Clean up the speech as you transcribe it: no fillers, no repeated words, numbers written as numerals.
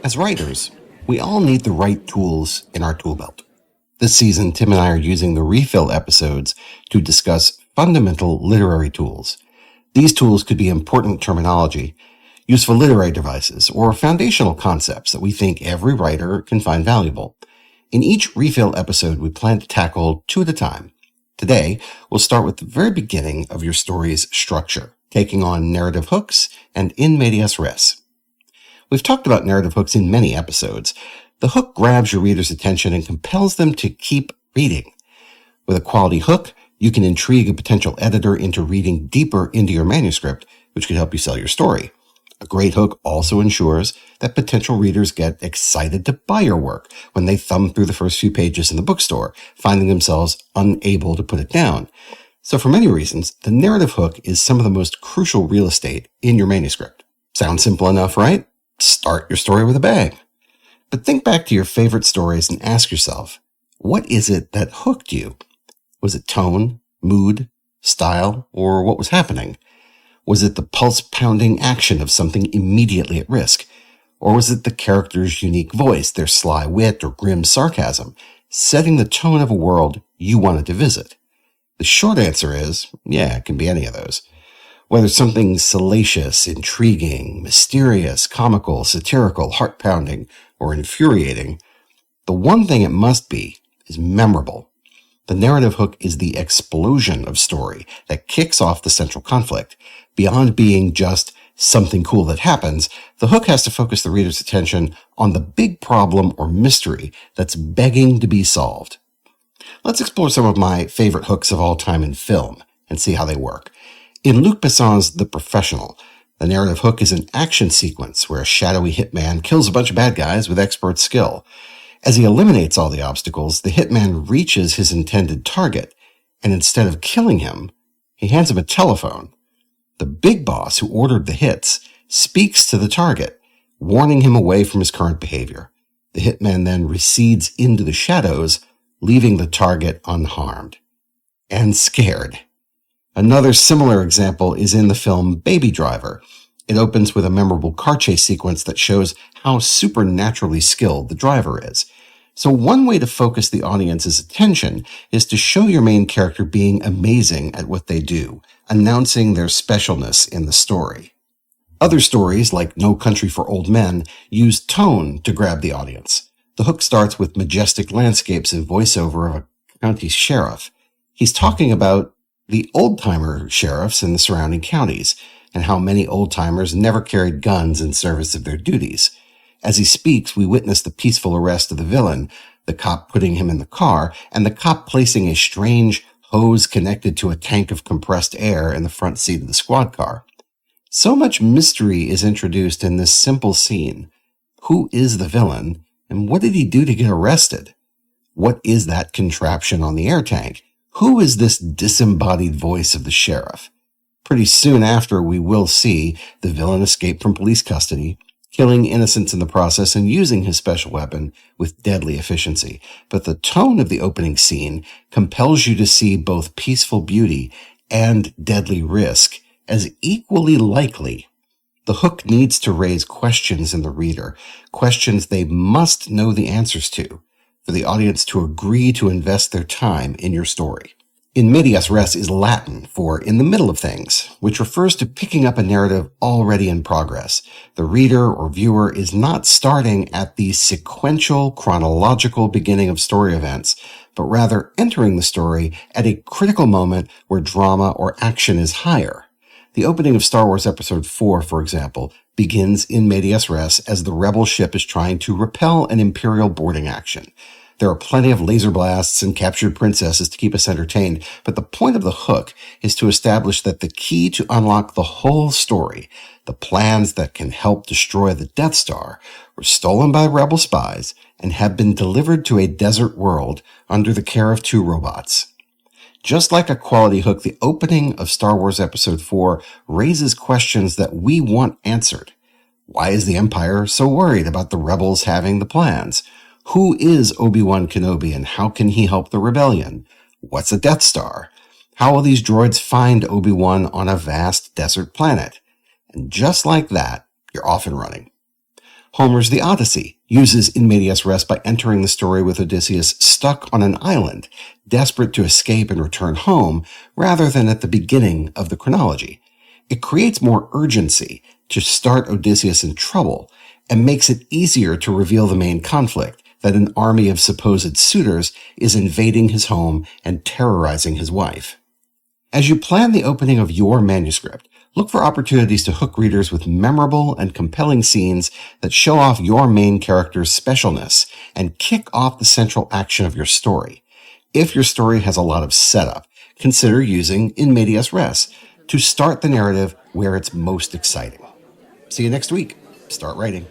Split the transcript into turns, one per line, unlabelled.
As writers, we all need the right tools in our tool belt. This season, Tim and I are using the refill episodes to discuss fundamental literary tools. These tools could be important terminology, useful literary devices, or foundational concepts that we think every writer can find valuable. In each refill episode, we plan to tackle two at a time. Today, we'll start with the very beginning of your story's structure, taking on narrative hooks and in medias res. We've talked about narrative hooks in many episodes. The hook grabs your reader's attention and compels them to keep reading. With a quality hook, you can intrigue a potential editor into reading deeper into your manuscript, which could help you sell your story. A great hook also ensures that potential readers get excited to buy your work when they thumb through the first few pages in the bookstore, finding themselves unable to put it down. So for many reasons, the narrative hook is some of the most crucial real estate in your manuscript. Sounds simple enough, right? Start your story with a bang. But think back to your favorite stories and ask yourself, what is it that hooked you? Was it tone, mood, style, or what was happening? Was it the pulse-pounding action of something immediately at risk? Or was it the character's unique voice, their sly wit or grim sarcasm, setting the tone of a world you wanted to visit? The short answer is, yeah, it can be any of those. Whether something salacious, intriguing, mysterious, comical, satirical, heart-pounding, or infuriating, the one thing it must be is memorable. The narrative hook is the explosion of story that kicks off the central conflict. Beyond being just something cool that happens, the hook has to focus the reader's attention on the big problem or mystery that's begging to be solved. Let's explore some of my favorite hooks of all time in film and see how they work. In Luc Besson's The Professional, the narrative hook is an action sequence where a shadowy hitman kills a bunch of bad guys with expert skill. As he eliminates all the obstacles, the hitman reaches his intended target, and instead of killing him, he hands him a telephone. The big boss who ordered the hits speaks to the target, warning him away from his current behavior. The hitman then recedes into the shadows, leaving the target unharmed and scared. Another similar example is in the film Baby Driver. It opens with a memorable car chase sequence that shows how supernaturally skilled the driver is. So one way to focus the audience's attention is to show your main character being amazing at what they do, announcing their specialness in the story. Other stories, like No Country for Old Men, use tone to grab the audience. The hook starts with majestic landscapes and voiceover of a county sheriff. He's talking about the old-timer sheriffs in the surrounding counties, and how many old-timers never carried guns in service of their duties. As he speaks, we witness the peaceful arrest of the villain, the cop putting him in the car, and the cop placing a strange hose connected to a tank of compressed air in the front seat of the squad car. So much mystery is introduced in this simple scene. Who is the villain, and what did he do to get arrested? What is that contraption on the air tank? Who is this disembodied voice of the sheriff? Pretty soon after, we will see the villain escape from police custody, killing innocents in the process and using his special weapon with deadly efficiency. But the tone of the opening scene compels you to see both peaceful beauty and deadly risk as equally likely. The hook needs to raise questions in the reader, questions they must know the answers to, for the audience to agree to invest their time in your story. In medias res is Latin for in the middle of things, which refers to picking up a narrative already in progress. The reader or viewer is not starting at the sequential, chronological beginning of story events, but rather entering the story at a critical moment where drama or action is higher. The opening of Star Wars Episode 4, for example, begins in medias res as the rebel ship is trying to repel an Imperial boarding action. There are plenty of laser blasts and captured princesses to keep us entertained, but the point of the hook is to establish that the key to unlock the whole story, the plans that can help destroy the Death Star, were stolen by rebel spies and have been delivered to a desert world under the care of 2 robots. Just like a quality hook, the opening of Star Wars Episode 4 raises questions that we want answered. Why is the Empire so worried about the rebels having the plans? Who is Obi-Wan Kenobi and how can he help the rebellion? What's a Death Star? How will these droids find Obi-Wan on a vast desert planet? And just like that, you're off and running. Homer's The Odyssey uses in medias res by entering the story with Odysseus stuck on an island, desperate to escape and return home, rather than at the beginning of the chronology. It creates more urgency to start Odysseus in trouble and makes it easier to reveal the main conflict, that an army of supposed suitors is invading his home and terrorizing his wife. As you plan the opening of your manuscript, look for opportunities to hook readers with memorable and compelling scenes that show off your main character's specialness and kick off the central action of your story. If your story has a lot of setup, consider using in medias res to start the narrative where it's most exciting. See you next week. Start writing.